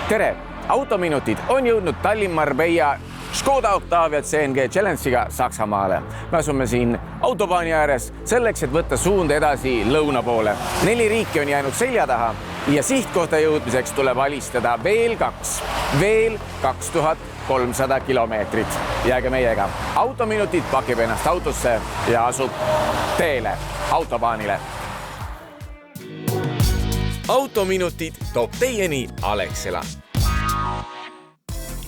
Tere! Autominutid on jõudnud Tallinn-Marbella Škoda Octavia CNG Challenge'iga Saksamaale. Me asume siin autobaani ääres selleks, et võtta suund edasi lõuna poole. 4 riiki on jäänud selja taha ja sihtkohta jõudmiseks tuleb alistada veel 2300 kilomeetrit. Jääge meiega. Autominutid pakib ennast autosse ja asub teele, autobaanile. Autominutid toob teieni Alexela.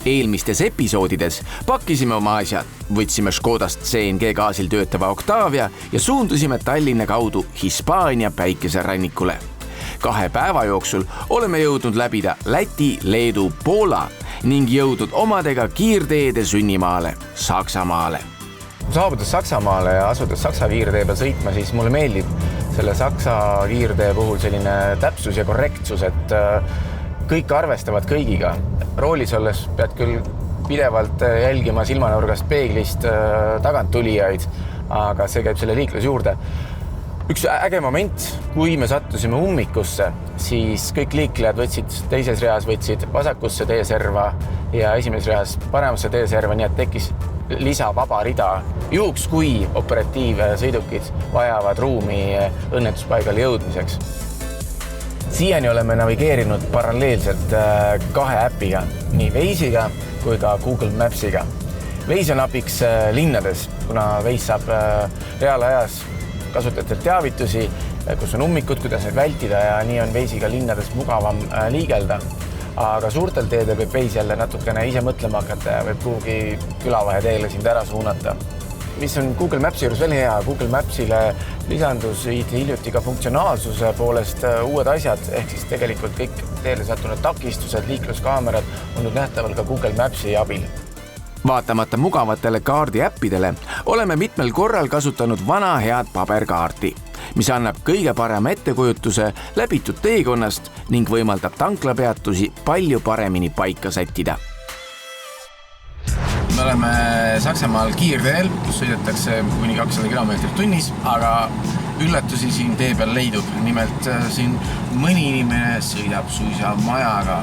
Eelmistes episoodides pakkisime oma asjad, võtsime Škodast CNG gaasil töötava Octavia ja suundusime Tallinna kaudu Hispaania päikeserannikule. 2 päeva jooksul oleme jõudnud läbida Läti, Leedu, Poola ning jõudnud omadega kiirteede sünnimaale, Saksamaale. Saabudes Saksamaale ja asudes Saksa kiirtee peal sõitma, siis mulle meeldib selle Saksa kiirtee puhul selline täpsus ja korrektsus, et kõik arvestavad kõigiga. Roolis olles pead küll pidevalt jälgima silmanurgast peeglist tagant tulijaid, aga see käib selle liikluse juurde. Üks äge moment, kui me sattusime ummikusse, siis kõik liiklejad teises reas võtsid vasakusse teeserva ja esimeses reas paremasse teeserva, nii et tekkis lisavaba rida. Juhuks, kui operatiivsõidukid vajavad ruumi õnnetuspaigale jõudmiseks. Siiani oleme navigeerinud paralleelselt 2 äpiga, nii Waze'iga kui ka Google Maps'iga. Waze on abiks linnades, kuna Waze saab reaalajas kasutajatel teavitusi, kus on ummikud, kuidas neid vältida ja nii on Waze'iga linnades mugavam liigelda. Aga suurtel teedel võib Waze jälle natukene ise mõtlema hakata ja võib kuhugi külavaheteele sind ära suunata. Mis on Google Maps'i juures veel hea? Google Maps'ile lisandusid hiljuti ka funktsionaalsuse poolest uued asjad, ehk siis tegelikult kõik teele sattunud takistused, liikluskaamerad on nüüd nähtaval ka Google Maps'i abil. Vaatamata mugavatele kaardiäppidele oleme mitmel korral kasutanud vana head paberkaarti, mis annab kõige parema ettekujutuse läbitud teekonnast ning võimaldab tanklapeatusi palju paremini paika sättida. Me oleme Saksamaal kiirteel, kus sõidetakse kuni 200 kilomeetrit tunnis, aga üllatusi siin tee peal leidub. Nimelt siin mõni inimene sõidab suisa majaga.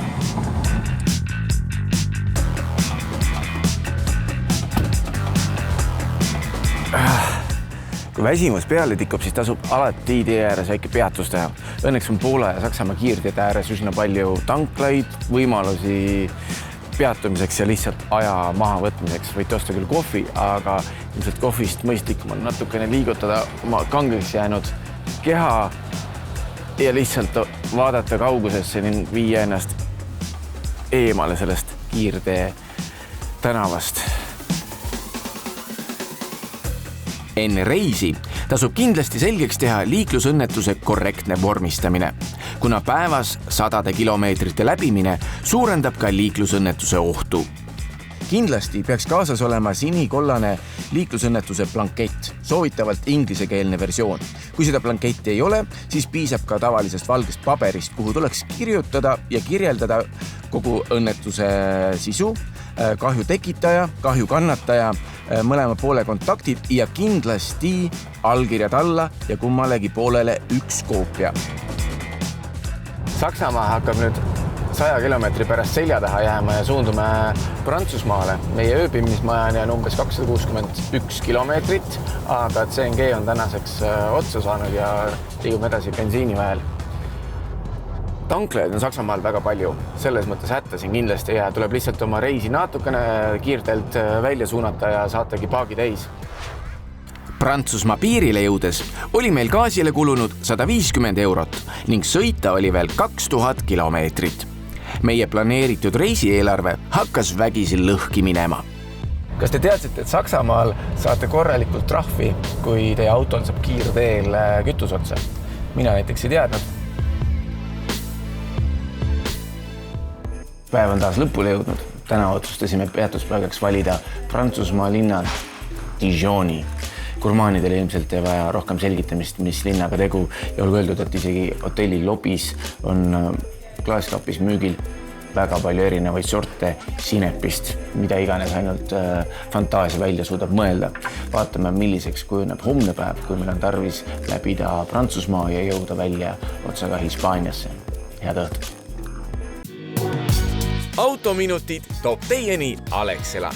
Kui väsimus peale tikub, siis tasub alati tee ääres väike peatus teha. Õnneks on Poola ja Saksamaa kiirteede ääres üsna palju tanklaid, võimalusi peatumiseks ja lihtsalt aja maha võtmiseks. Võite osta küll kohvi, aga ilmselt kohvist mõistlikum on natukene liigutada oma kangeks jäänud keha ja lihtsalt vaadata kaugusesse ning viia ennast eemale sellest kiirtee tänavast. Enne reisi tasub kindlasti selgeks teha liiklusõnnetuse korrektne vormistamine, kuna päevas 100 kilomeetrite läbimine suurendab ka liiklusõnnetuse ohtu. Kindlasti peaks kaasas olema sinikollane liiklusõnnetuse blankett, soovitavalt inglisekeelne versioon. Kui seda blanketti ei ole, siis piisab ka tavalisest valgest paberist, kuhu tuleks kirjutada ja kirjeldada kogu õnnetuse sisu, kahju tekitaja, kahju kannataja, mõlema poole kontaktid ja kindlasti allkirjad alla ja kummalegi poolele 1 koopia. Saksamaa hakkab nüüd 100 kilomeetri pärast selja taha jääma ja suundume Prantsusmaale. Meie ööbimismajani on umbes 261 kilomeetrit, aga CNG on tänaseks otsa saanud ja liigume edasi bensiini vahel. Tanklaid on Saksamaal väga palju, selles mõttes hätta siin kindlasti ja tuleb lihtsalt oma reisi natukene kiirtelt välja suunata ja saategi paagi täis. Prantsusmaa piirile jõudes oli meil gaasile kulunud 150 eurot ning sõita oli veel 2000 kilomeetrit. Meie planeeritud reisieelarve hakkas vägisi lõhki minema. Kas te teadsite, et Saksamaal saate korralikult trahvi, kui teie autol saab kiirteel kütus otsa? Mina näiteks ei teadnud. Päev on taas lõpule jõudnud. Täna otsustasime peatuspaigaks valida Prantsusmaa linna Dijoni. Gurmaanidele ilmselt ei vaja rohkem selgitamist, mis linnaga tegu ja olgu öeldud, et isegi hotelli lobis on klaaskapis müügil väga palju erinevaid sorte sinepist, mida iganes ainult fantaasia välja suudab mõelda. Vaatame, milliseks kujuneb homne päev, kui meil on tarvis läbida Prantsusmaa ja jõuda välja otsaga Hispaaniasse. Head õhtut! autominutid toob teieni Alexela.